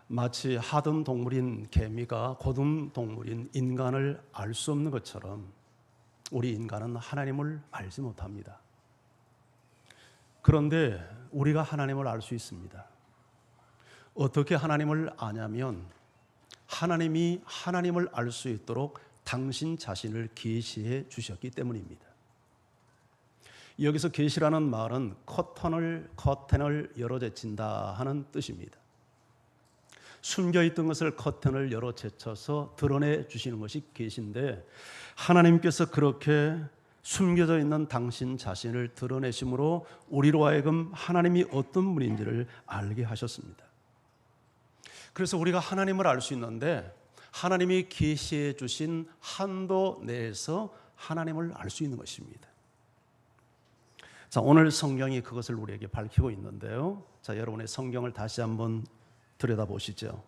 마치 하등 동물인 개미가 고등 동물인 인간을 알 수 없는 것처럼 우리 인간은 하나님을 알지 못합니다. 그런데 우리가 하나님을 알 수 있습니다. 어떻게 하나님을 아냐면 하나님이 하나님을 알 수 있도록 당신 자신을 계시해 주셨기 때문입니다. 여기서 계시라는 말은 커튼을 열어제친다 하는 뜻입니다. 숨겨있던 것을 커튼을 열어제쳐서 드러내 주시는 것이 계시인데, 하나님께서 그렇게 숨겨져 있는 당신 자신을 드러내심으로 우리로 하여금 하나님이 어떤 분인지를 알게 하셨습니다. 그래서 우리가 하나님을 알 수 있는데 하나님이 계시해 주신 한도 내에서 하나님을 알 수 있는 것입니다. 자, 오늘 성경이 그것을 우리에게 밝히고 있는데요. 자, 여러분의 성경을 다시 한번 들여다보시죠.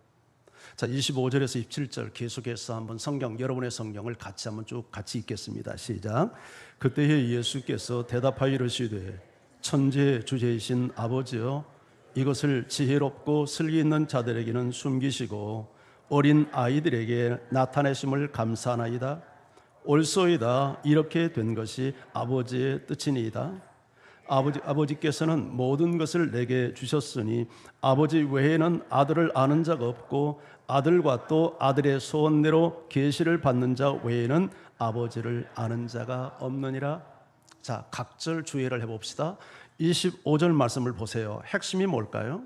자, 25절에서 27절 계속해서 한번 여러분의 성경을 같이 한번 쭉 같이 읽겠습니다. 시작. 그때에 예수께서 대답하여 이르시되 천지의 주제이신 아버지여, 이것을 지혜롭고 슬기 있는 자들에게는 숨기시고 어린 아이들에게 나타내심을 감사하나이다. 옳소이다. 이렇게 된 것이 아버지의 뜻이니이다. 아버지께서는 모든 것을 내게 주셨으니 아버지 외에는 아들을 아는 자가 없고 아들과 또 아들의 소원대로 계시를 받는 자 외에는 아버지를 아는 자가 없느니라. 자, 각절 주의를 해봅시다. 25절 말씀을 보세요. 핵심이 뭘까요?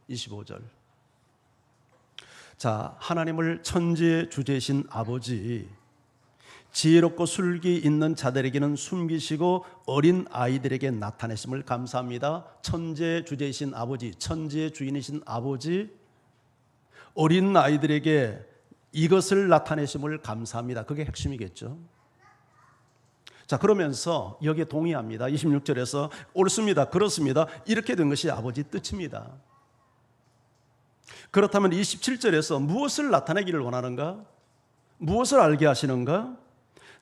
25절. 자, 하나님을 천지의 주제이신 아버지, 지혜롭고 슬기 있는 자들에게는 숨기시고 어린 아이들에게 나타내심을 감사합니다. 천지의 주제이신 아버지, 천지의 주인이신 아버지, 어린 아이들에게 이것을 나타내심을 감사합니다. 그게 핵심이겠죠. 자, 그러면서 여기에 동의합니다. 26절에서 옳습니다. 그렇습니다. 이렇게 된 것이 아버지 뜻입니다. 그렇다면 27절에서 무엇을 나타내기를 원하는가? 무엇을 알게 하시는가?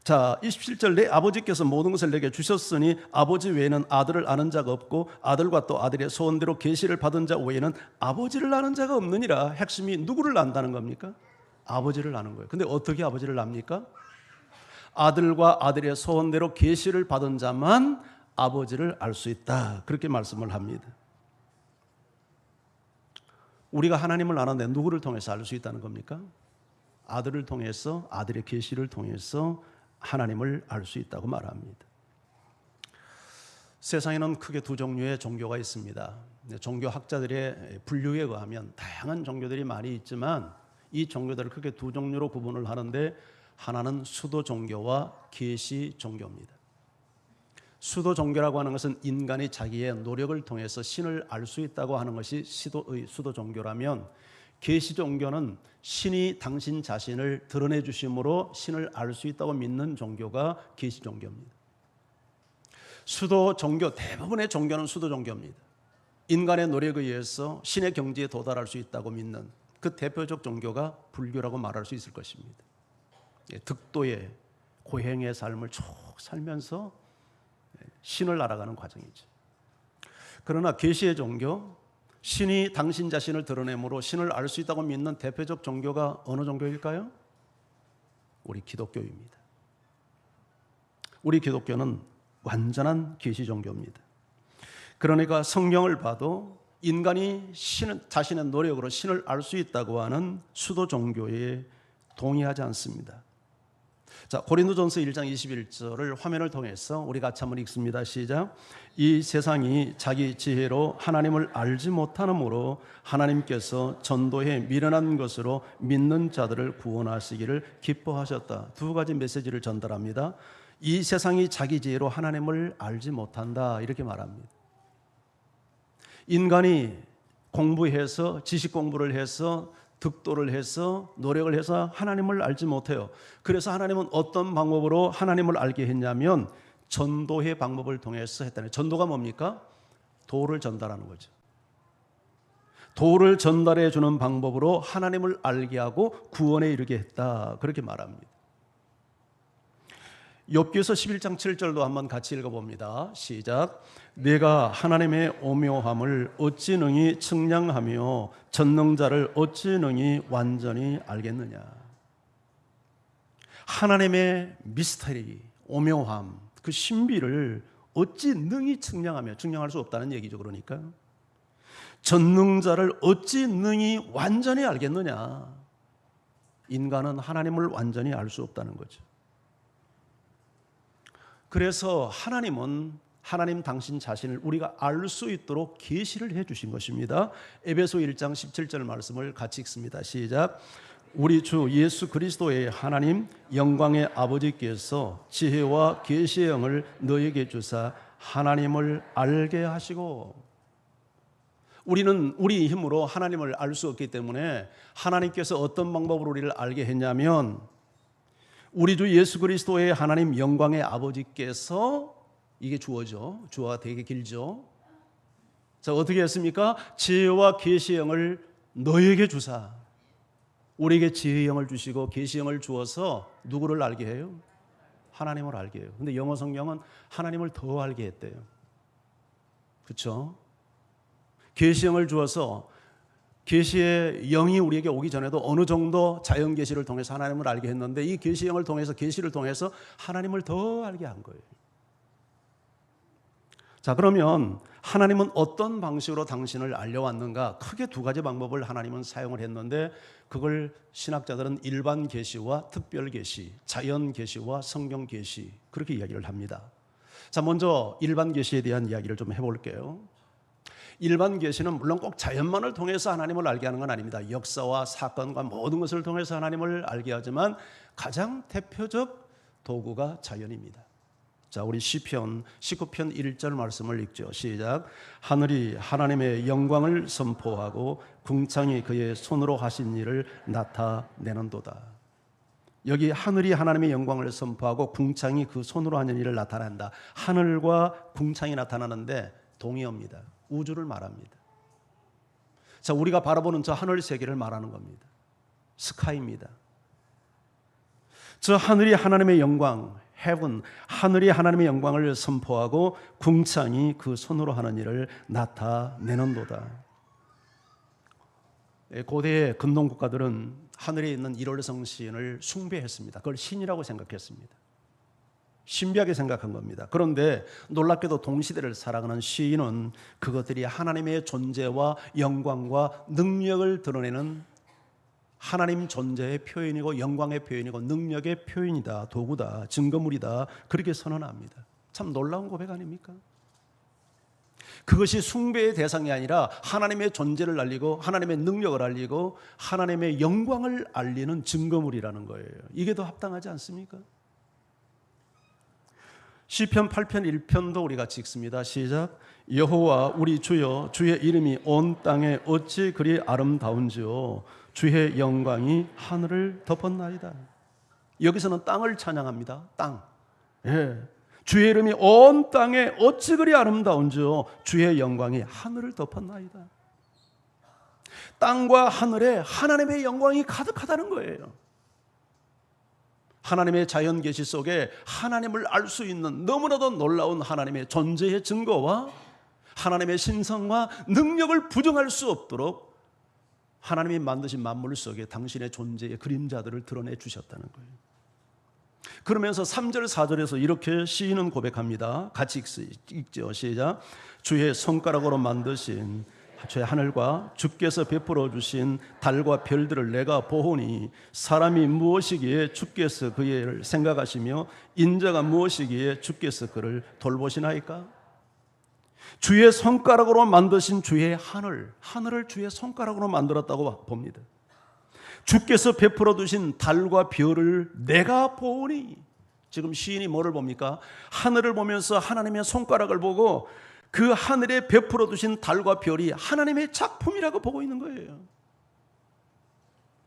자, 27절 내 아버지께서 모든 것을 내게 주셨으니 아버지 외에는 아들을 아는 자가 없고 아들과 또 아들의 소원대로 계시를 받은 자 외에는 아버지를 아는 자가 없느니라. 핵심이 누구를 안다는 겁니까? 아버지를 아는 거예요. 근데 어떻게 아버지를 압니까? 아들과 아들의 소원대로 계시를 받은 자만 아버지를 알 수 있다. 그렇게 말씀을 합니다. 우리가 하나님을 아는데 누구를 통해서 알 수 있다는 겁니까? 아들을 통해서, 아들의 계시를 통해서 하나님을 알 수 있다고 말합니다. 세상에는 크게 두 종류의 종교가 있습니다. 종교학자들의 분류에 의하면 다양한 종교들이 많이 있지만 이 종교들을 크게 두 종류로 구분을 하는데, 하나는 수도 종교와 계시 종교입니다. 수도 종교라고 하는 것은 인간이 자기의 노력을 통해서 신을 알 수 있다고 하는 것이 수도 종교라면, 계시 종교는 신이 당신 자신을 드러내 주심으로 신을 알 수 있다고 믿는 종교가 계시 종교입니다. 수도 종교, 대부분의 종교는 수도 종교입니다. 인간의 노력에 의해서 신의 경지에 도달할 수 있다고 믿는 그 대표적 종교가 불교라고 말할 수 있을 것입니다. 득도의 고행의 삶을 쭉 살면서 신을 알아가는 과정이죠. 그러나 계시의 종교, 신이 당신 자신을 드러내므로 신을 알 수 있다고 믿는 대표적 종교가 어느 종교일까요? 우리 기독교입니다. 우리 기독교는 완전한 계시 종교입니다. 그러니까 성경을 봐도 인간이 자신의 노력으로 신을 알 수 있다고 하는 수도 종교에 동의하지 않습니다. 자, 고린도전서 1장 21절을 화면을 통해서 우리 같이 한번 읽습니다. 시작. 이 세상이 자기 지혜로 하나님을 알지 못하므로 하나님께서 전도에 미련한 것으로 믿는 자들을 구원하시기를 기뻐하셨다. 두 가지 메시지를 전달합니다. 이 세상이 자기 지혜로 하나님을 알지 못한다, 이렇게 말합니다. 인간이 공부해서, 지식 공부를 해서, 득도를 해서, 노력을 해서 하나님을 알지 못해요. 그래서 하나님은 어떤 방법으로 하나님을 알게 했냐면 전도의 방법을 통해서 했다는. 전도가 뭡니까? 도를 전달하는 거죠. 도를 전달해 주는 방법으로 하나님을 알게 하고 구원에 이르게 했다, 그렇게 말합니다. 욥기서 11장 7절도 한번 같이 읽어봅니다. 시작. 내가 하나님의 오묘함을 어찌 능히 측량하며 전능자를 어찌 능히 완전히 알겠느냐. 하나님의 미스터리, 오묘함, 그 신비를 어찌 능히 측량하며, 측량할 수 없다는 얘기죠. 그러니까 전능자를 어찌 능히 완전히 알겠느냐. 인간은 하나님을 완전히 알 수 없다는 거죠. 그래서 하나님은 하나님 당신 자신을 우리가 알 수 있도록 계시를 해 주신 것입니다. 에베소 1장 17절 말씀을 같이 읽습니다. 시작. 우리 주 예수 그리스도의 하나님 영광의 아버지께서 지혜와 계시의 영을 너에게 주사 하나님을 알게 하시고. 우리는 우리 힘으로 하나님을 알 수 없기 때문에 하나님께서 어떤 방법으로 우리를 알게 했냐면 우리 주 예수 그리스도의 하나님 영광의 아버지께서, 이게 주어죠. 주어가 되게 길죠. 자, 어떻게 했습니까? 지혜와 계시의 영을 너에게 주사. 우리에게 지혜의 영을 주시고 계시의 영을 주어서 누구를 알게 해요? 하나님을 알게 해요. 근데 영어 성경은 하나님을 더 알게 했대요. 그렇죠? 계시의 영을 주어서 계시의 영이 우리에게 오기 전에도 어느 정도 자연 계시를 통해서 하나님을 알게 했는데 이 계시의 영을 통해서, 계시를 통해서 하나님을 더 알게 한 거예요. 자, 그러면 하나님은 어떤 방식으로 당신을 알려왔는가? 크게 두 가지 방법을 하나님은 사용을 했는데 그걸 신학자들은 일반 계시와 특별 계시, 자연 계시와 성경 계시, 그렇게 이야기를 합니다. 자, 먼저 일반 계시에 대한 이야기를 좀 해볼게요. 일반 계시는 물론 꼭 자연만을 통해서 하나님을 알게 하는 건 아닙니다. 역사와 사건과 모든 것을 통해서 하나님을 알게 하지만 가장 대표적 도구가 자연입니다. 자, 우리 시편 19편 1절 말씀을 읽죠. 시작. 하늘이 하나님의 영광을 선포하고 궁창이 그의 손으로 하신 일을 나타내는도다. 여기 하늘이 하나님의 영광을 선포하고 궁창이 그 손으로 하는 일을 나타낸다. 하늘과 궁창이 나타나는데 동의어입니다. 우주를 말합니다. 자, 우리가 바라보는 저 하늘 세계를 말하는 겁니다. 스카이입니다. 저 하늘이 하나님의 영광, heaven, 하늘이 하나님의 영광을 선포하고 궁창이 그 손으로 하는 일을 나타내는도다. 고대의 근동 국가들은 하늘에 있는 일월성 신을 숭배했습니다. 그걸 신이라고 생각했습니다. 신비하게 생각한 겁니다. 그런데 놀랍게도 동시대를 살아가는 시인은 그것들이 하나님의 존재와 영광과 능력을 드러내는 하나님 존재의 표현이고 영광의 표현이고 능력의 표현이다, 도구다, 증거물이다, 그렇게 선언합니다. 참 놀라운 고백 아닙니까? 그것이 숭배의 대상이 아니라 하나님의 존재를 알리고 하나님의 능력을 알리고 하나님의 영광을 알리는 증거물이라는 거예요. 이게 더 합당하지 않습니까? 시편 8편 1편도 우리 같이 읽습니다. 시작. 여호와 우리 주여, 주의 이름이 온 땅에 어찌 그리 아름다운지요. 주의 영광이 하늘을 덮었나이다. 여기서는 땅을 찬양합니다. 땅. 예. 주의 이름이 온 땅에 어찌 그리 아름다운지요. 주의 영광이 하늘을 덮었나이다. 땅과 하늘에 하나님의 영광이 가득하다는 거예요. 하나님의 자연 계시 속에 하나님을 알 수 있는 너무나도 놀라운 하나님의 존재의 증거와 하나님의 신성과 능력을 부정할 수 없도록 하나님이 만드신 만물 속에 당신의 존재의 그림자들을 드러내 주셨다는 거예요. 그러면서 3절 4절에서 이렇게 시인은 고백합니다. 같이 읽죠. 시작. 주의 손가락으로 만드신 주의 하늘과 주께서 베풀어 주신 달과 별들을 내가 보오니 사람이 무엇이기에 주께서 그를 생각하시며 인자가 무엇이기에 주께서 그를 돌보시나이까? 주의 손가락으로 만드신 주의 하늘을 주의 손가락으로 만들었다고 봅니다. 주께서 베풀어 두신 달과 별을 내가 보오니, 지금 시인이 뭐를 봅니까? 하늘을 보면서 하나님의 손가락을 보고 그 하늘에 베풀어 두신 달과 별이 하나님의 작품이라고 보고 있는 거예요.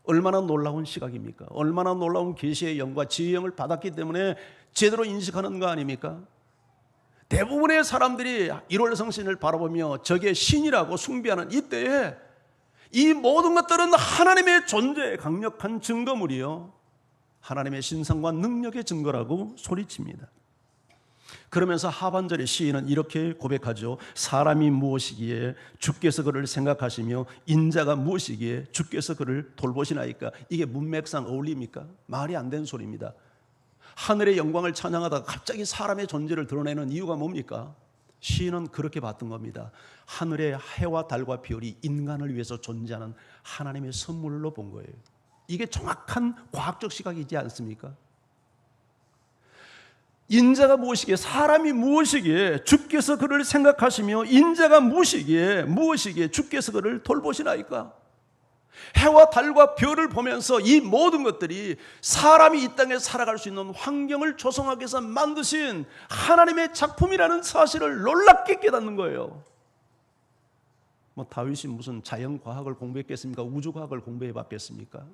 얼마나 놀라운 시각입니까? 얼마나 놀라운 계시의 영과 지혜의 영을 받았기 때문에 제대로 인식하는 거 아닙니까? 대부분의 사람들이 일월성신을 바라보며 저게 신이라고 숭배하는 이때에 이 모든 것들은 하나님의 존재의 강력한 증거물이요, 하나님의 신성과 능력의 증거라고 소리칩니다. 그러면서 하반절의 시인은 이렇게 고백하죠. 사람이 무엇이기에 주께서 그를 생각하시며 인자가 무엇이기에 주께서 그를 돌보시나이까. 이게 문맥상 어울립니까? 말이 안 되는 소리입니다. 하늘의 영광을 찬양하다가 갑자기 사람의 존재를 드러내는 이유가 뭡니까? 시인은 그렇게 봤던 겁니다. 하늘의 해와 달과 별이 인간을 위해서 존재하는 하나님의 선물로 본 거예요. 이게 정확한 과학적 시각이지 않습니까? 인자가 무엇이기에, 사람이 무엇이기에 주께서 그를 생각하시며 인자가 무엇이기에 주께서 그를 돌보시나이까. 해와 달과 별을 보면서 이 모든 것들이 사람이 이 땅에 살아갈 수 있는 환경을 조성하기 위해서 만드신 하나님의 작품이라는 사실을 놀랍게 깨닫는 거예요. 뭐 다윗이 무슨 자연과학을 공부했겠습니까? 우주과학을 공부해 봤겠습니까?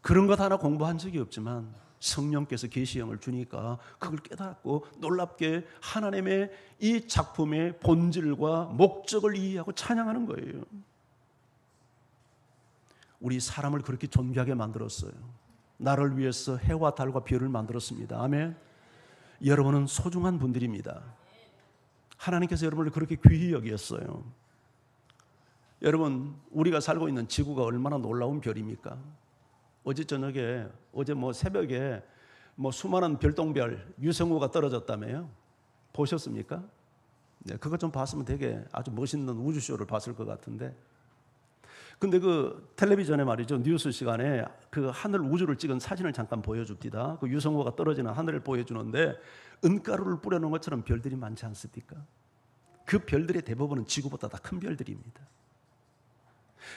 그런 것 하나 공부한 적이 없지만 성령께서 계시형을 주니까 그걸 깨닫고 놀랍게 하나님의 이 작품의 본질과 목적을 이해하고 찬양하는 거예요. 우리 사람을 그렇게 존귀하게 만들었어요. 나를 위해서 해와 달과 별을 만들었습니다. 아멘. 여러분은 소중한 분들입니다. 하나님께서 여러분을 그렇게 귀히 여겼어요. 여러분, 우리가 살고 있는 지구가 얼마나 놀라운 별입니까? 어제 저녁에, 새벽에 수많은 별똥별, 유성우가 떨어졌다며요. 보셨습니까? 네, 그거 좀 봤으면 되게 아주 멋있는 우주쇼를 봤을 것 같은데. 근데 그 텔레비전에 말이죠, 뉴스 시간에 그 하늘 우주를 찍은 사진을 잠깐 보여줍니다. 그 유성우가 떨어지는 하늘을 보여주는데 은가루를 뿌려놓은 것처럼 별들이 많지 않습니까? 그 별들의 대부분은 지구보다 더 큰 별들입니다.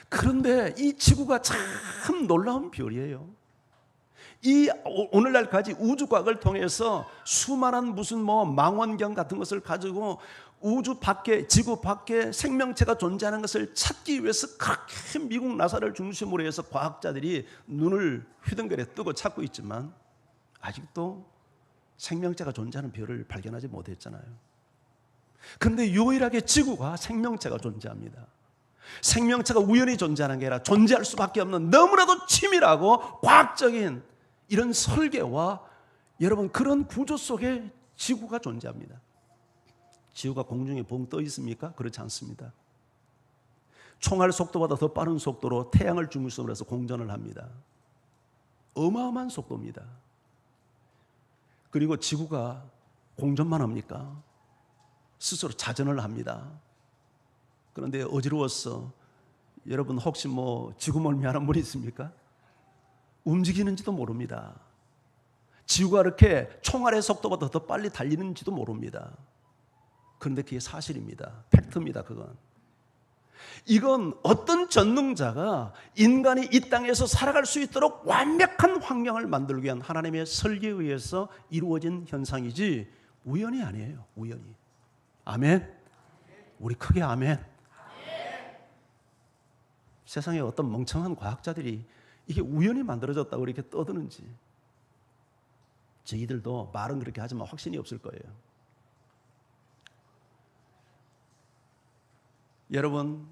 그런데 이 지구가 참 놀라운 별이에요. 이 오늘날까지 우주과학을 통해서 수많은 망원경 같은 것을 가지고 우주 밖에, 지구 밖에 생명체가 존재하는 것을 찾기 위해서 그렇게 미국 나사를 중심으로 해서 과학자들이 눈을 휘둥그레 뜨고 찾고 있지만 아직도 생명체가 존재하는 별을 발견하지 못했잖아요. 그런데 유일하게 지구가 생명체가 존재합니다. 생명체가 우연히 존재하는 게 아니라 존재할 수밖에 없는 너무나도 치밀하고 과학적인 이런 설계와 여러분 그런 구조 속에 지구가 존재합니다. 지구가 공중에 붕 떠 있습니까? 그렇지 않습니다. 총알 속도보다 더 빠른 속도로 태양을 중심으로 해서 공전을 합니다. 어마어마한 속도입니다. 그리고 지구가 공전만 합니까? 스스로 자전을 합니다. 그런데 어지러웠어. 여러분 혹시 지구멀미하는 분이 있습니까? 움직이는지도 모릅니다. 지구가 이렇게 총알의 속도보다 더 빨리 달리는지도 모릅니다. 그런데 그게 사실입니다. 팩트입니다. 이건 어떤 전능자가 인간이 이 땅에서 살아갈 수 있도록 완벽한 환경을 만들기 위한 하나님의 설계에 의해서 이루어진 현상이지 우연이 아니에요. 우연이. 아멘. 우리 크게 아멘. 세상에 어떤 멍청한 과학자들이 이게 우연히 만들어졌다고 이렇게 떠드는지, 저희들도 말은 그렇게 하지만 확신이 없을 거예요. 여러분,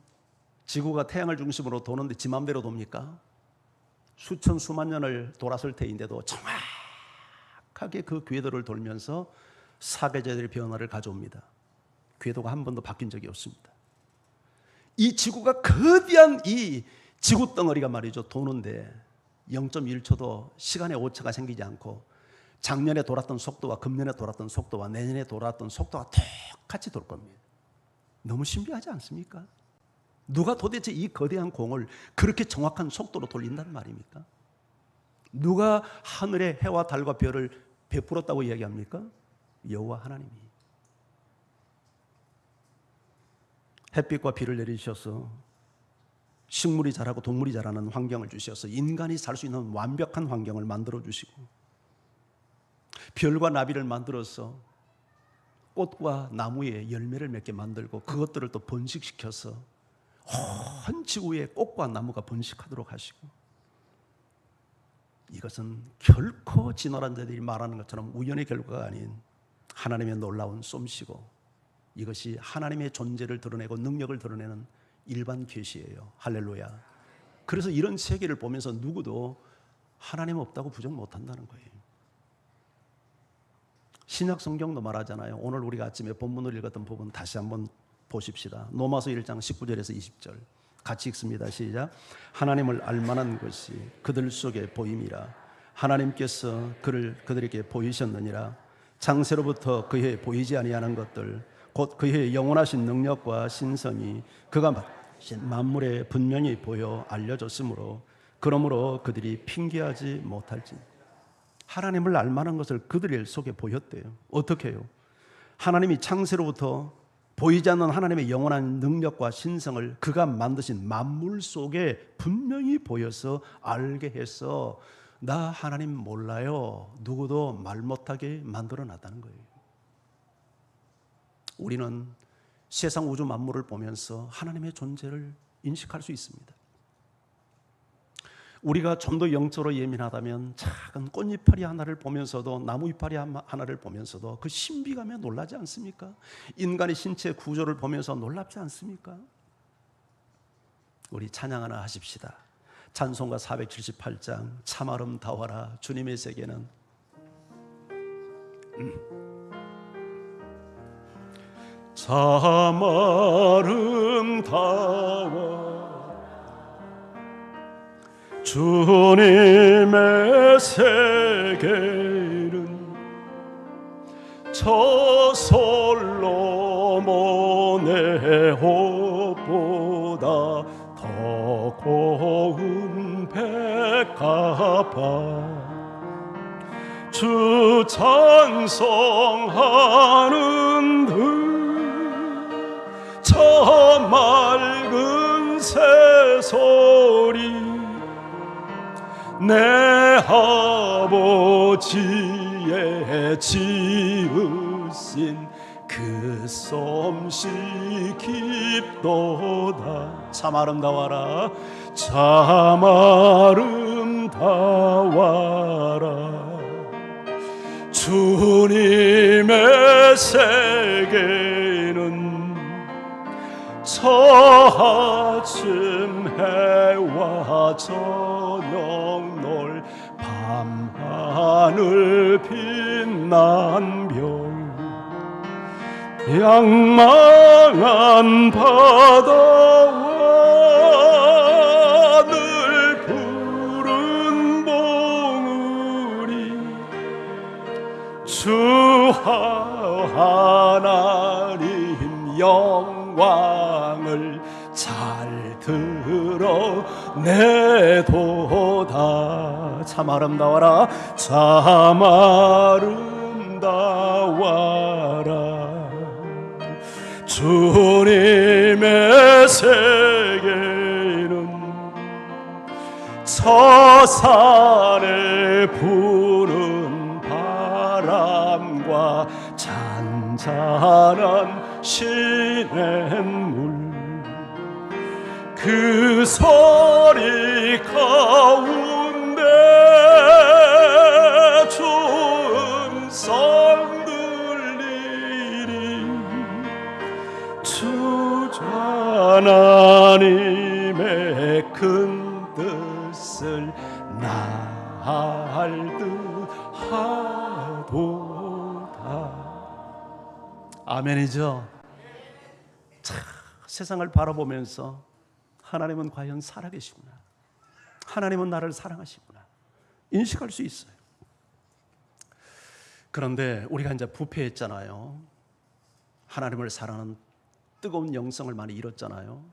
지구가 태양을 중심으로 도는데 지 맘대로 돕니까? 수천 수만 년을 돌았을 테인데도 정확하게 그 궤도를 돌면서 사계절의 변화를 가져옵니다. 궤도가 한 번도 바뀐 적이 없습니다. 이 지구가 거대한 이 지구 덩어리가 말이죠, 도는데 0.1초도 시간의 오차가 생기지 않고 작년에 돌았던 속도와 금년에 돌았던 속도와 내년에 돌았던 속도가 똑같이 돌 겁니다. 너무 신비하지 않습니까? 누가 도대체 이 거대한 공을 그렇게 정확한 속도로 돌린다는 말입니까? 누가 하늘의 해와 달과 별을 베풀었다고 이야기합니까? 여호와 하나님이. 햇빛과 비를 내리셔서 식물이 자라고 동물이 자라는 환경을 주셔서 인간이 살 수 있는 완벽한 환경을 만들어 주시고, 별과 나비를 만들어서 꽃과 나무에 열매를 맺게 만들고 그것들을 또 번식시켜서 온 지구에 꽃과 나무가 번식하도록 하시고, 이것은 결코 진화란 자들이 말하는 것처럼 우연의 결과가 아닌 하나님의 놀라운 솜씨고, 이것이 하나님의 존재를 드러내고 능력을 드러내는 일반 계시예요. 할렐루야. 그래서 이런 세계를 보면서 누구도 하나님 없다고 부정 못한다는 거예요. 신약 성경도 말하잖아요. 오늘 우리가 아침에 본문을 읽었던 부분 다시 한번 보십시다. 로마서 1장 19절에서 20절 같이 읽습니다. 시작. 하나님을 알만한 것이 그들 속에 보임이라. 하나님께서 그들에게 보이셨느니라. 창세로부터 그의 보이지 아니하는 것들 곧 그의 영원하신 능력과 신성이 그가 만드신 만물에 분명히 보여 알려졌으므로 그러므로 그들이 핑계하지 못할지. 하나님을 알만한 것을 그들 속에 보였대요. 어떻게 해요? 하나님이 창세로부터 보이지 않는 하나님의 영원한 능력과 신성을 그가 만드신 만물 속에 분명히 보여서 알게 해서 나 하나님 몰라요. 누구도 말 못하게 만들어 놨다는 거예요. 우리는 세상 우주 만물을 보면서 하나님의 존재를 인식할 수 있습니다. 우리가 좀 더 영적으로 예민하다면 작은 꽃이파리 하나를 보면서도 나무 이파리 하나를 보면서도 그 신비감에 놀라지 않습니까? 인간의 신체 구조를 보면서 놀랍지 않습니까? 우리 찬양 하나 하십시다. 찬송가 478장 참 아름다워라 주님의 세계는. 참 아름다워 주님의 세계는 저 솔로몬의 옷보다 더 고운 백합화 주 찬송하는 저 맑은 새소리 내 아버지의 지으신 그 솜씨 깊도다. 참 아름다워라 참 아름다워라 주님의 세계는 저 아침 해와 저녁 놀 밤하늘 빛난 별 양망한 바다와 늘 푸른 봉우리 주 하나님 영광을 잘 드러내도다. 참 아름다워라 참 아름다워라 주님의 세계는 저 산에 부는 바람과 잔잔한 시냇물 그 소리 가운데 주음성 들리리 주 하나님의 큰 뜻을 나알듯하도다. 아멘이죠. 참, 세상을 바라보면서 하나님은 과연 살아계시구나, 하나님은 나를 사랑하시구나 인식할 수 있어요. 그런데 우리가 이제 부패했잖아요. 하나님을 사랑하는 뜨거운 영성을 많이 잃었잖아요.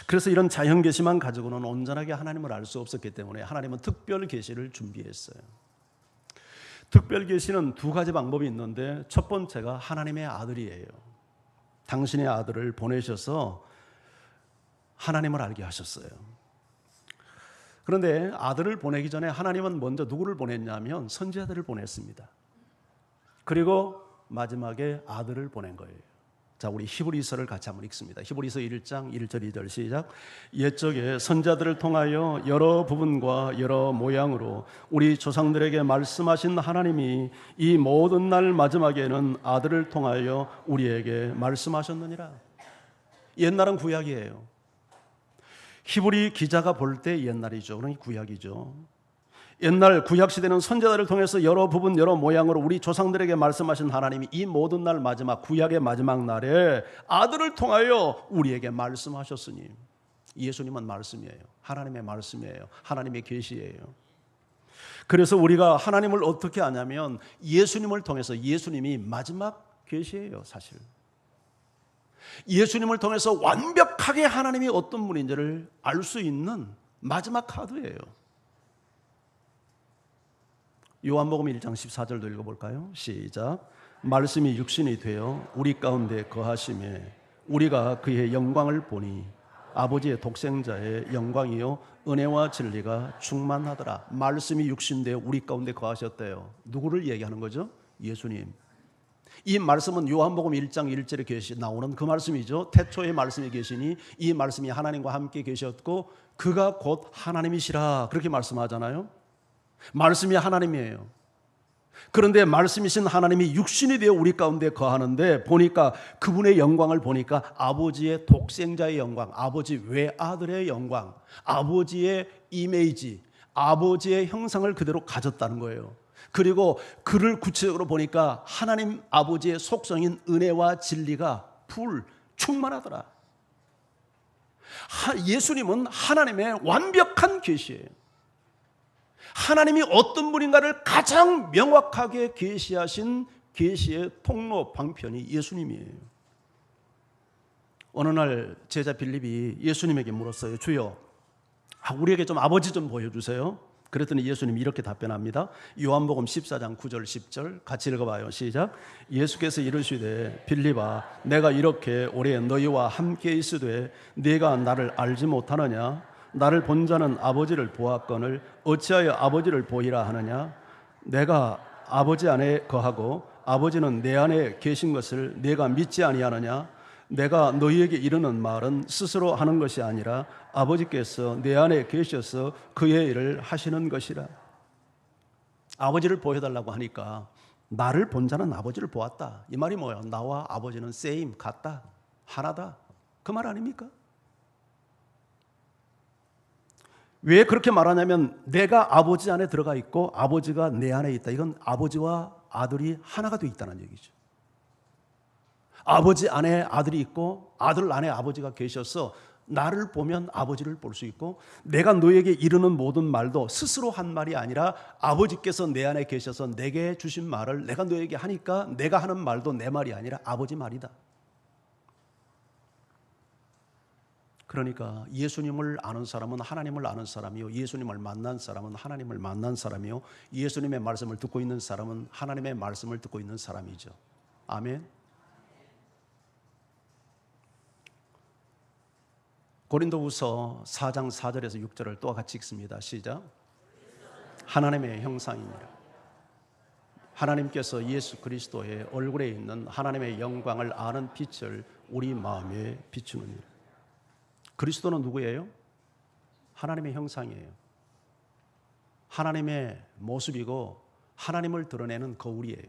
그래서 이런 자연 계시만 가지고는 온전하게 하나님을 알 수 없었기 때문에 하나님은 특별 계시를 준비했어요. 특별 계시는 두 가지 방법이 있는데 첫 번째가 하나님의 아들이에요. 당신의 아들을 보내셔서 하나님을 알게 하셨어요. 그런데 아들을 보내기 전에 하나님은 먼저 누구를 보냈냐면 선지자들을 보냈습니다. 그리고 마지막에 아들을 보낸 거예요. 자, 우리 히브리서를 같이 한번 읽습니다. 히브리서 1장 1절 2절 시작. 옛적에 선지자들을 통하여 여러 부분과 여러 모양으로 우리 조상들에게 말씀하신 하나님이 이 모든 날 마지막에는 아들을 통하여 우리에게 말씀하셨느니라. 옛날은 구약이에요. 히브리 기자가 볼 때 옛날이죠. 그러니 구약이죠. 옛날 구약시대는 선지자들을 통해서 여러 부분 여러 모양으로 우리 조상들에게 말씀하신 하나님이 이 모든 날 마지막 구약의 마지막 날에 아들을 통하여 우리에게 말씀하셨으니 예수님은 말씀이에요. 하나님의 말씀이에요. 하나님의 계시예요. 그래서 우리가 하나님을 어떻게 아냐면 예수님을 통해서, 예수님이 마지막 계시예요. 사실 예수님을 통해서 완벽하게 하나님이 어떤 분인지를 알 수 있는 마지막 카드예요. 요한복음 1장 14절도 읽어볼까요? 시작. 말씀이 육신이 되어 우리 가운데 거하심에 우리가 그의 영광을 보니 아버지의 독생자의 영광이요 은혜와 진리가 충만하더라. 말씀이 육신되어 우리 가운데 거하셨대요. 누구를 얘기하는 거죠? 예수님. 이 말씀은 요한복음 1장 1절에 나오는 그 말씀이죠. 태초에 말씀이 계시니 이 말씀이 하나님과 함께 계셨고 그가 곧 하나님이시라, 그렇게 말씀하잖아요. 말씀이 하나님이에요. 그런데 말씀이신 하나님이 육신이 되어 우리 가운데 거하는데 보니까 그분의 영광을 보니까 아버지의 독생자의 영광, 아버지 외아들의 영광, 아버지의 이미지, 아버지의 형상을 그대로 가졌다는 거예요. 그리고 그를 구체적으로 보니까 하나님 아버지의 속성인 은혜와 진리가 풀 충만하더라. 예수님은 하나님의 완벽한 계시예요. 하나님이 어떤 분인가를 가장 명확하게 계시하신 계시의 통로 방편이 예수님이에요. 어느 날 제자 빌립이 예수님에게 물었어요. 주여, 우리에게 좀 아버지 좀 보여주세요. 그랬더니 예수님이 이렇게 답변합니다. 요한복음 14장 9절 10절 같이 읽어봐요. 시작. 예수께서 이르시되 빌립아, 내가 이렇게 오래 너희와 함께 있으되 네가 나를 알지 못하느냐? 나를 본 자는 아버지를 보았거늘 어찌하여 아버지를 보이라 하느냐? 내가 아버지 안에 거하고 아버지는 내 안에 계신 것을 네가 믿지 아니하느냐? 내가 너희에게 이르는 말은 스스로 하는 것이 아니라 아버지께서 내 안에 계셔서 그의 일을 하시는 것이라. 아버지를 보여달라고 하니까 나를 본 자는 아버지를 보았다. 이 말이 뭐예요? 나와 아버지는 same, 같다, 하나다, 그 말 아닙니까? 왜 그렇게 말하냐면 내가 아버지 안에 들어가 있고 아버지가 내 안에 있다. 이건 아버지와 아들이 하나가 되어 있다는 얘기죠. 아버지 안에 아들이 있고 아들 안에 아버지가 계셔서 나를 보면 아버지를 볼 수 있고 내가 너에게 이르는 모든 말도 스스로 한 말이 아니라 아버지께서 내 안에 계셔서 내게 주신 말을 내가 너에게 하니까 내가 하는 말도 내 말이 아니라 아버지 말이다. 그러니까 예수님을 아는 사람은 하나님을 아는 사람이요, 예수님을 만난 사람은 하나님을 만난 사람이요, 예수님의 말씀을 듣고 있는 사람은 하나님의 말씀을 듣고 있는 사람이죠. 아멘. 고린도후서 4장 4절에서 6절을 또 같이 읽습니다. 시작. 하나님의 형상이니라. 하나님께서 예수 그리스도의 얼굴에 있는 하나님의 영광을 아는 빛을 우리 마음에 비추느니라. 그리스도는 누구예요? 하나님의 형상이에요. 하나님의 모습이고 하나님을 드러내는 거울이에요.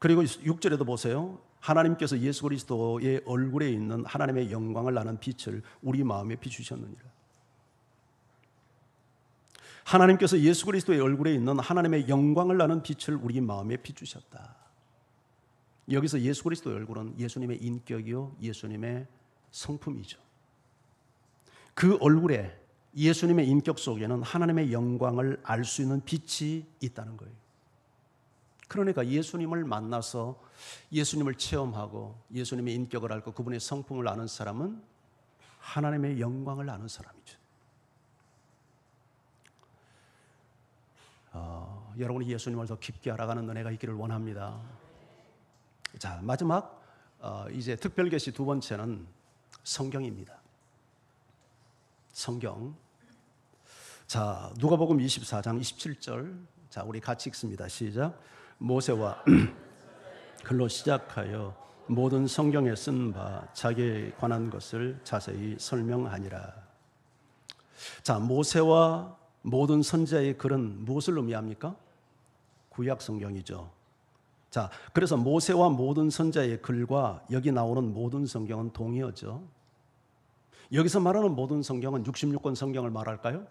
그리고 6절에도 보세요. 하나님께서 예수 그리스도의 얼굴에 있는 하나님의 영광을 아는 빛을 우리 마음에 비추셨느니라. 하나님께서 예수 그리스도의 얼굴에 있는 하나님의 영광을 아는 빛을 우리 마음에 비추셨다. 여기서 예수 그리스도의 얼굴은 예수님의 인격이요, 예수님의 성품이죠. 그 얼굴에 예수님의 인격 속에는 하나님의 영광을 알 수 있는 빛이 있다는 거예요. 그러니까 예수님을 만나서 예수님을 체험하고 예수님의 인격을 알고 그분의 성품을 아는 사람은 하나님의 영광을 아는 사람이죠. 여러분이 예수님을 더 깊게 알아가는 은혜가 있기를 원합니다. 자, 마지막 이제 특별계시 두 번째는 성경입니다. 성경. 자, 누가복음 24장 27절. 자, 우리 같이 읽습니다. 시작. 모세와 글로 시작하여 모든 성경에 쓴 바 자기에 관한 것을 자세히 설명하니라. 자, 모세와 모든 선지자의 글은 무엇을 의미합니까? 구약 성경이죠. 자, 그래서 모세와 모든 선지자의 글과 여기 나오는 모든 성경은 동의어죠. 여기서 말하는 모든 성경은 66권 성경을 말할까요?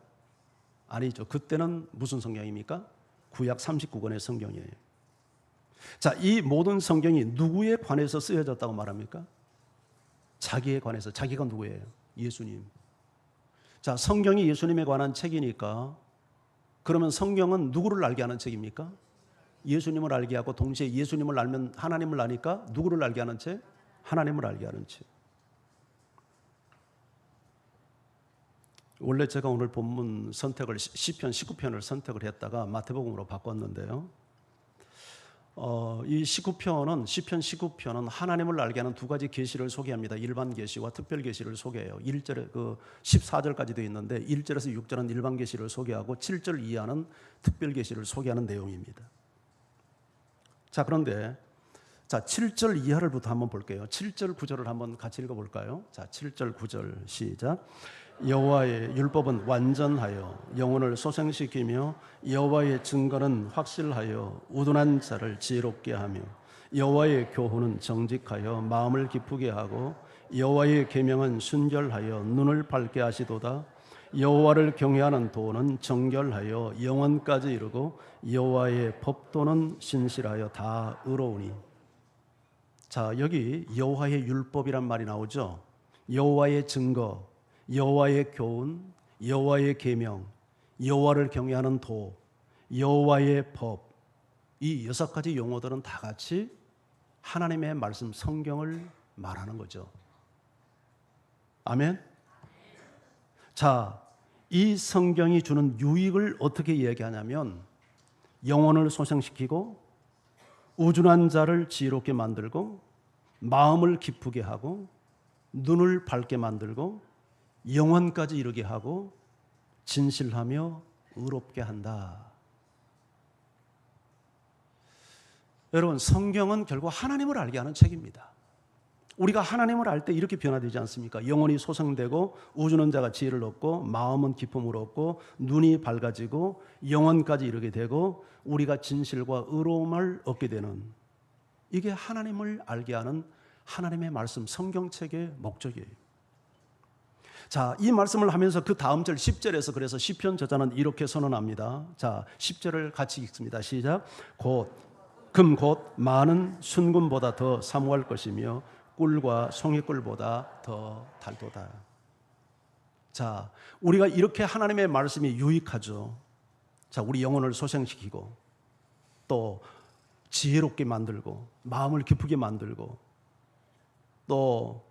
아니죠. 그때는 무슨 성경입니까? 구약 39권의 성경이에요. 자, 이 모든 성경이 누구에 관해서 쓰여졌다고 말합니까? 자기에 관해서. 자기가 누구예요? 예수님. 자, 성경이 예수님에 관한 책이니까 그러면 성경은 누구를 알게 하는 책입니까? 예수님을 알게 하고 동시에 예수님을 알면 하나님을 아니까 누구를 알게 하는 책? 하나님을 알게 하는 책. 원래 제가 오늘 본문 선택을 시편 19편을 선택을 했다가 마태복음으로 바꿨는데요. 이 19편은 시편 19편은 하나님을 알게 하는 두 가지 계시를 소개합니다. 일반 계시와 특별 계시를 소개해요. 1절에 14절까지 되어 있는데 1절에서 6절은 일반 계시를 소개하고 7절 이하는 특별 계시를 소개하는 내용입니다. 자, 그런데 7절 이하를부터 한번 볼게요. 7절 9절을 한번 같이 읽어 볼까요? 자, 7절 9절 시작. 여호와의 율법은 완전하여 영혼을 소생시키며 여호와의 증거는 확실하여 우둔한 자를 지혜롭게 하며 여호와의 교훈은 정직하여 마음을 기쁘게 하고 여호와의 계명은 순결하여 눈을 밝게 하시도다. 여호와를 경외하는 도는 정결하여 영원까지 이르고 여호와의 법도는 신실하여 다 의로우니. 자, 여기 여호와의 율법이란 말이 나오죠. 여호와의 증거, 여호와의 교훈, 여호와의 계명, 여호와를 경외하는 도, 여호와의 법, 이 6가지 용어들은 다 같이 하나님의 말씀 성경을 말하는 거죠. 아멘. 자, 이 성경이 주는 유익을 어떻게 이야기하냐면 영혼을 소생시키고 우둔한 자를 지혜롭게 만들고 마음을 기쁘게 하고 눈을 밝게 만들고 영원까지 이르게 하고 진실하며 의롭게 한다. 여러분, 성경은 결국 하나님을 알게 하는 책입니다. 우리가 하나님을 알 때 이렇게 변화되지 않습니까? 영혼이 소생되고 우주는 자가 지혜를 얻고 마음은 기쁨을 얻고 눈이 밝아지고 영원까지 이르게 되고 우리가 진실과 의로움을 얻게 되는, 이게 하나님을 알게 하는 하나님의 말씀 성경책의 목적이에요. 자, 이 말씀을 하면서 그 다음 절 10절에서 그래서 시편 저자는 이렇게 선언합니다. 자, 10절을 같이 읽습니다. 시작. 금 곧 많은 순금보다 더 사모할 것이며 꿀과 송이꿀보다 더 달도다. 자, 우리가 이렇게 하나님의 말씀이 유익하죠. 자, 우리 영혼을 소생시키고 또 지혜롭게 만들고 마음을 기쁘게 만들고 또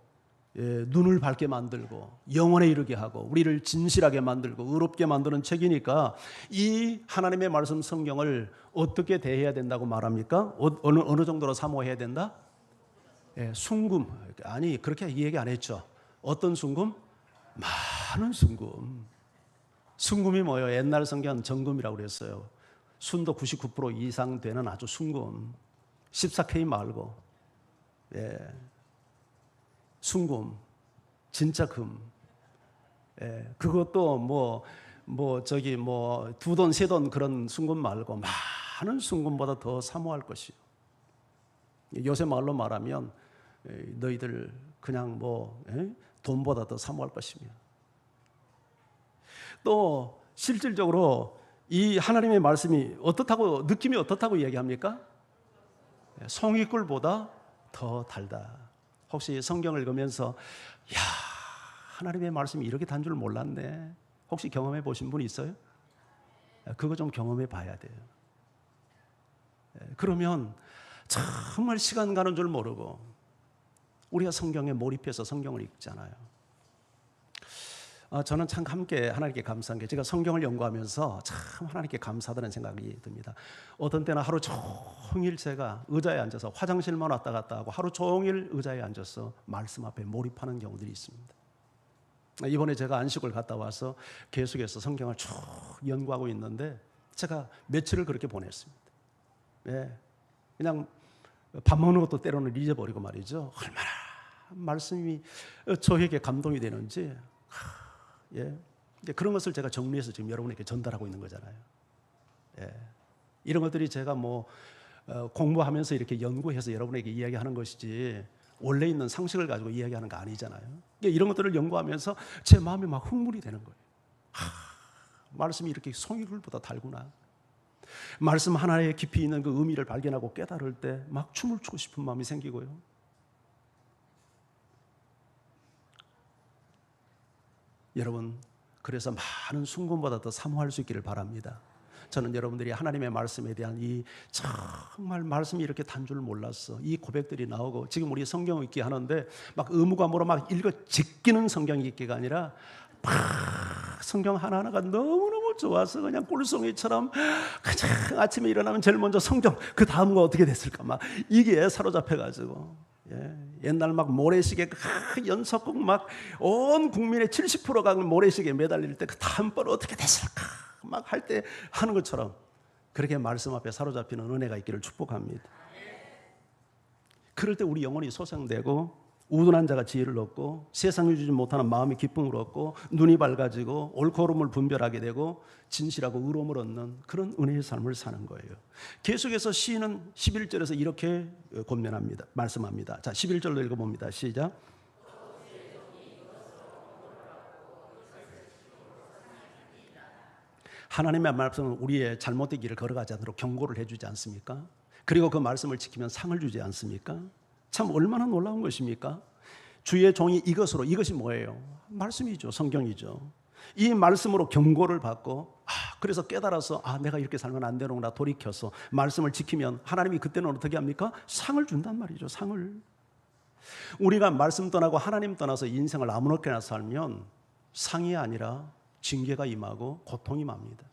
눈을 밝게 만들고 영원에 이르게 하고 우리를 진실하게 만들고 의롭게 만드는 책이니까 이 하나님의 말씀 성경을 어떻게 대해야 된다고 말합니까? 어느 정도로 사모해야 된다? 순금. 아니, 그렇게 얘기 안 했죠. 어떤 순금? 많은 순금. 순금이 뭐예요? 옛날 성경은 정금이라고 그랬어요. 순도 99% 이상 되는 아주 순금. 14K 말고. 순금, 진짜 금. 그것도 두 돈, 세 돈 그런 순금 말고 많은 순금보다 더 사모할 것이요. 요새 말로 말하면 너희들 그냥 돈보다 더 사모할 것이며. 또 실질적으로 이 하나님의 말씀이 어떻다고, 느낌이 어떻다고 이야기합니까? 송이꿀보다 더 달다. 혹시 성경을 읽으면서 야, 하나님의 말씀이 이렇게 단 줄 몰랐네. 혹시 경험해 보신 분 있어요? 그거 좀 경험해 봐야 돼요. 그러면 정말 시간 가는 줄 모르고 우리가 성경에 몰입해서 성경을 읽잖아요. 저는 참 함께 하나님께 감사한 게 제가 성경을 연구하면서 참 하나님께 감사하다는 생각이 듭니다. 어떤 때는 하루 종일 제가 의자에 앉아서 화장실만 왔다 갔다 하고 하루 종일 의자에 앉아서 말씀 앞에 몰입하는 경우들이 있습니다. 이번에 제가 안식을 갔다 와서 계속해서 성경을 쭉 연구하고 있는데 제가 며칠을 그렇게 보냈습니다. 그냥 밥 먹는 것도 때로는 잊어버리고 말이죠. 얼마나 말씀이 저에게 감동이 되는지. 그런 것을 제가 정리해서 지금 여러분에게 전달하고 있는 거잖아요. 이런 것들이 제가 공부하면서 이렇게 연구해서 여러분에게 이야기하는 것이지 원래 있는 상식을 가지고 이야기하는 거 아니잖아요. 이런 것들을 연구하면서 제 마음이 막 흥분이 되는 거예요. 말씀이 이렇게 송이굴보다 달구나. 말씀 하나에 깊이 있는 그 의미를 발견하고 깨달을 때 막 춤을 추고 싶은 마음이 생기고요. 여러분, 그래서 많은 순금보다 더 사모할 수 있기를 바랍니다. 저는 여러분들이 하나님의 말씀에 대한 이 정말 말씀이 이렇게 단 줄 몰랐어, 이 고백들이 나오고, 지금 우리 성경 읽기 하는데 막 의무감으로 막 읽어 제끼는 성경 읽기가 아니라 막 성경 하나하나가 너무너무 좋아서 그냥 꿀송이처럼 그냥 아침에 일어나면 제일 먼저 성경, 그 다음 거 어떻게 됐을까 막 이게 사로잡혀가지고, 옛날 막 모래시계 연속곡 막 온 국민의 70%가 모래시계에 매달릴 때 그 다음 번 어떻게 됐을까 막 할 때 하는 것처럼 그렇게 말씀 앞에 사로잡히는 은혜가 있기를 축복합니다. 그럴 때 우리 영혼이 소생되고 우둔한 자가 지혜를 얻고 세상이 주지 못하는 마음의 기쁨을 얻고 눈이 밝아지고 옳고 그름을 분별하게 되고 진실하고 의로움을 얻는 그런 은혜의 삶을 사는 거예요. 계속해서 시인은 11절에서 이렇게 권면합니다. 말씀합니다. 자, 11절로 읽어봅니다. 시작. 하나님의 말씀은 우리의 잘못된 길을 걸어가지 않도록 경고를 해주지 않습니까? 그리고 그 말씀을 지키면 상을 주지 않습니까? 참 얼마나 놀라운 것입니까? 주의 종이 이것으로, 이것이 뭐예요? 말씀이죠. 성경이죠. 이 말씀으로 경고를 받고 그래서 깨달아서 내가 이렇게 살면 안 되는구나 돌이켜서 말씀을 지키면 하나님이 그때는 어떻게 합니까? 상을 준단 말이죠. 상을. 우리가 말씀 떠나고 하나님 떠나서 인생을 아무렇게나 살면 상이 아니라 징계가 임하고 고통이 맙니다.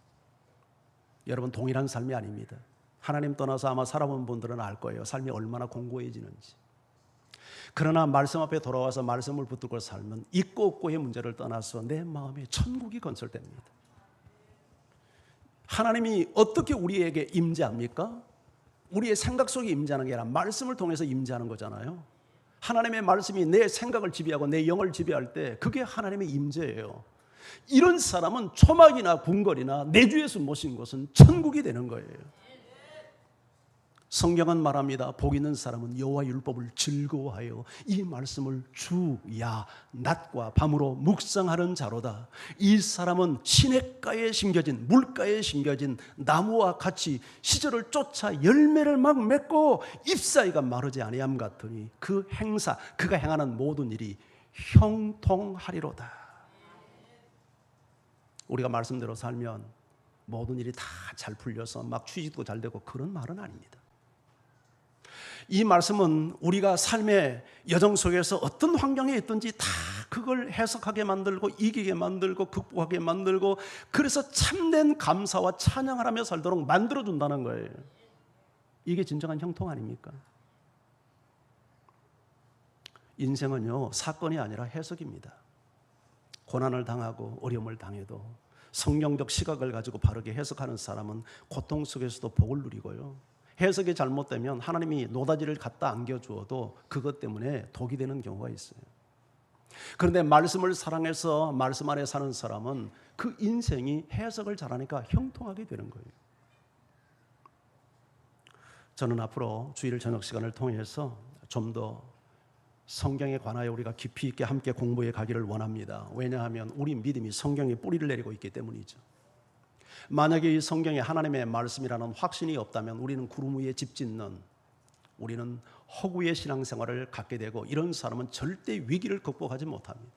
여러분, 동일한 삶이 아닙니다. 하나님 떠나서 아마 살아본 분들은 알 거예요. 삶이 얼마나 공고해지는지. 그러나 말씀 앞에 돌아와서 말씀을 붙들고 살면 있고 없고의 문제를 떠나서 내 마음에 천국이 건설됩니다. 하나님이 어떻게 우리에게 임재합니까? 우리의 생각 속에 임재하는 게 아니라 말씀을 통해서 임재하는 거잖아요. 하나님의 말씀이 내 생각을 지배하고 내 영을 지배할 때 그게 하나님의 임재예요. 이런 사람은 초막이나 궁궐이나 내주에서 모신 것은 천국이 되는 거예요. 성경은 말합니다. 복 있는 사람은 여호와 율법을 즐거워하여 이 말씀을 주야 낮과 밤으로 묵상하는 자로다. 이 사람은 시냇가에 심겨진 물가에 심겨진 나무와 같이 시절을 쫓아 열매를 막 맺고 잎사이가 마르지 아니함 같으니 그 행사, 그가 행하는 모든 일이 형통하리로다. 우리가 말씀대로 살면 모든 일이 다 잘 풀려서 막 취직도 잘 되고 그런 말은 아닙니다. 이 말씀은 우리가 삶의 여정 속에서 어떤 환경에 있든지 다 그걸 해석하게 만들고 이기게 만들고 극복하게 만들고 그래서 참된 감사와 찬양을 하며 살도록 만들어준다는 거예요. 이게 진정한 형통 아닙니까? 인생은요, 사건이 아니라 해석입니다. 고난을 당하고 어려움을 당해도 성경적 시각을 가지고 바르게 해석하는 사람은 고통 속에서도 복을 누리고요, 해석이 잘못되면 하나님이 노다지를 갖다 안겨주어도 그것 때문에 독이 되는 경우가 있어요. 그런데 말씀을 사랑해서 말씀 안에 사는 사람은 그 인생이 해석을 잘하니까 형통하게 되는 거예요. 저는 앞으로 주일 저녁 시간을 통해서 좀 더 성경에 관하여 우리가 깊이 있게 함께 공부해 가기를 원합니다. 왜냐하면 우리 믿음이 성경에 뿌리를 내리고 있기 때문이죠. 만약에 이 성경에 하나님의 말씀이라는 확신이 없다면 우리는 구름 위에 집 짓는, 우리는 허구의 신앙생활을 갖게 되고 이런 사람은 절대 위기를 극복하지 못합니다.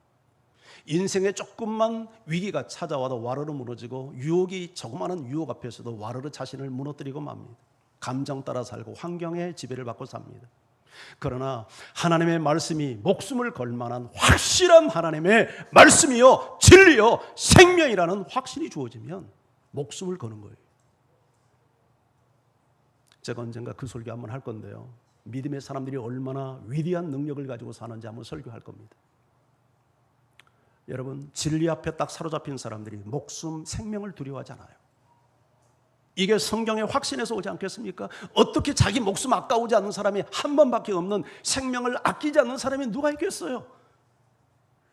인생에 조금만 위기가 찾아와도 와르르 무너지고 유혹이 조그마한 유혹 앞에서도 와르르 자신을 무너뜨리고 맙니다. 감정 따라 살고 환경의 지배를 받고 삽니다. 그러나 하나님의 말씀이 목숨을 걸 만한 확실한 하나님의 말씀이요 진리요 생명이라는 확신이 주어지면 목숨을 거는 거예요. 제가 언젠가 그 설교 한번 할 건데요, 믿음의 사람들이 얼마나 위대한 능력을 가지고 사는지 한번 설교할 겁니다. 여러분, 진리 앞에 딱 사로잡힌 사람들이 목숨, 생명을 두려워하지 않아요. 이게 성경의 확신에서 오지 않겠습니까? 어떻게 자기 목숨 아까우지 않는 사람이 한 번밖에 없는 생명을 아끼지 않는 사람이 누가 있겠어요?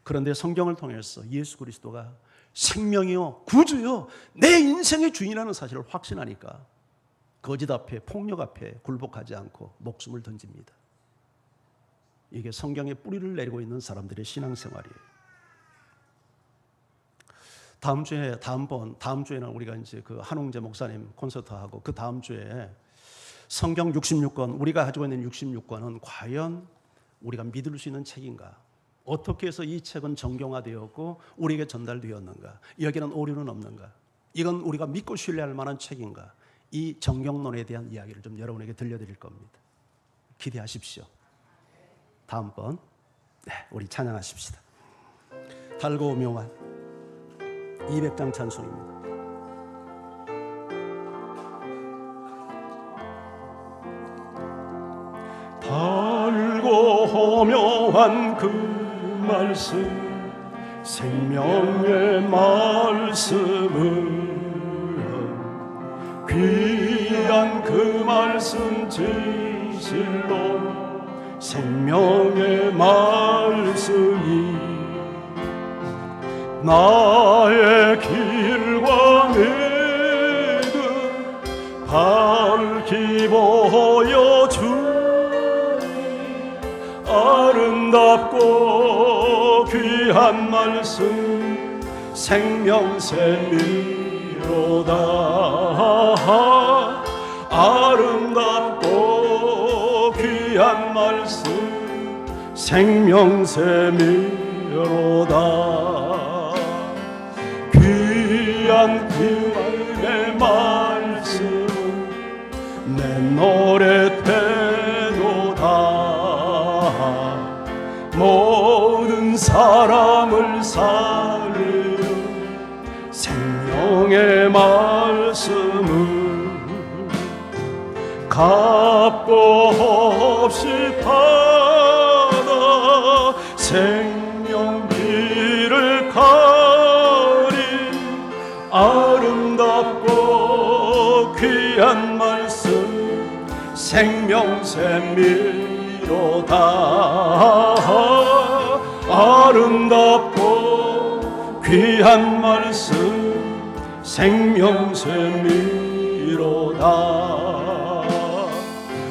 그런데 성경을 통해서 예수 그리스도가 생명이요 구주요 내 인생의 주인이라는 사실을 확신하니까 거짓 앞에, 폭력 앞에 굴복하지 않고 목숨을 던집니다. 이게 성경에 뿌리를 내리고 있는 사람들의 신앙생활이에요. 다음 주에는 우리가 이제 그 한웅재 목사님 콘서트 하고 그 다음 주에 성경 66권, 우리가 가지고 있는 66권은 과연 우리가 믿을 수 있는 책인가? 어떻게 해서 이 책은 정경화되었고 우리에게 전달되었는가? 여기는 오류는 없는가? 이건 우리가 믿고 신뢰할 만한 책인가? 이 정경론에 대한 이야기를 좀 여러분에게 들려드릴 겁니다. 기대하십시오. 다음번 우리 찬양하십시다. 달고 묘한 200장 찬송입니다. 달고 묘한 그 말씀, 생명의 말씀은 귀한 그 말씀 진실로 생명의 말씀이 나의 길과 믿음 밝히 보여주니 아름답고 귀한 말씀 생명샘이로다. 아름답고 귀한 말씀 생명샘이로다. 귀한 그의 말씀 내 노래 태도다. 모든 사람을 살리는 생명의 말씀을 값고 없이 받아 생명길을 가린 아름답고 귀한 말씀 생명샘이로다. 아름답고 귀한 말씀 생명샘이로다.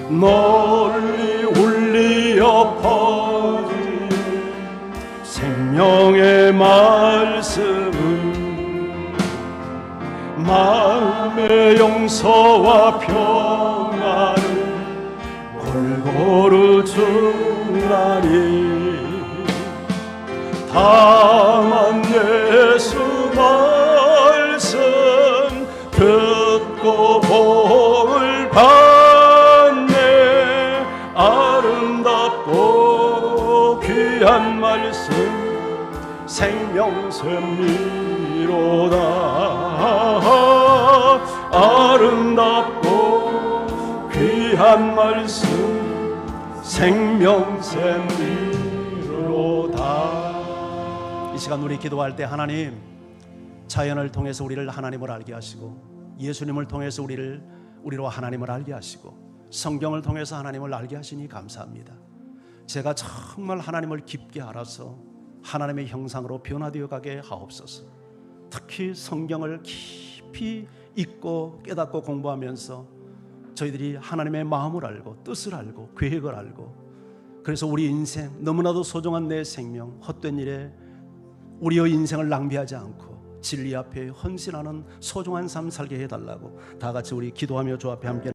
널리 울리어 퍼진 생명의 말씀은 마음의 용서와 평안을 골고루 주나니 다만 예수 말씀 듣고 복을 받네. 아름답고 귀한 말씀 생명샘이로다. 아름답고 귀한 말씀 생명샘이로다. 이 시간 우리 기도할 때 하나님, 자연을 통해서 우리를 하나님을 알게 하시고 예수님을 통해서 우리로 하나님을 알게 하시고 성경을 통해서 하나님을 알게 하시니 감사합니다. 제가 정말 하나님을 깊게 알아서 하나님의 형상으로 변화되어 가게 하옵소서. 특히 성경을 깊이 읽고 깨닫고 공부하면서 저희들이 하나님의 마음을 알고 뜻을 알고 계획을 알고, 그래서 우리 인생, 너무나도 소중한 내 생명, 헛된 일에 우리의 인생을 낭비하지 않고 진리 앞에 헌신하는 소중한 삶 살게 해달라고 다 같이 우리 기도하며 주 앞에 함께